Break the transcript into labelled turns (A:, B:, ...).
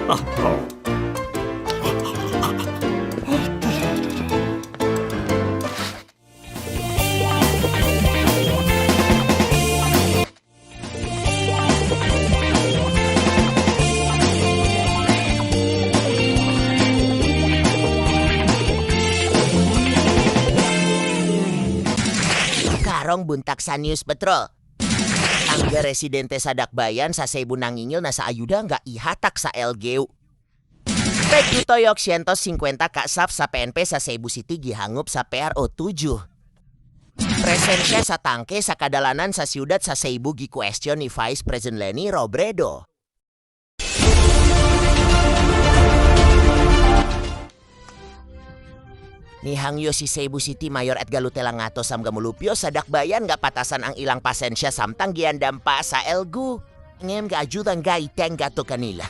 A: Karong buntak sa News Patrol. Angga residente sa Dakbayan sa Cebu nangingil na sa ayuda nga ihatak sa LGU. Pek toyok 150 kasap sa PNP sa Cebu City gihangop sa PRO 7. Presensya sa tangke sa kadalanan sa siyudad sa Cebu gi-question ni Vice President Leni Robredo. Nihangyo si Cebu City Mayor Edgar Lutelangato sam gamulupyo sa Dakbayan nga patasan ang ilang pasensya samtang giandam pa sa LGU. Ngem ga ayudan ga iteng gato kanila.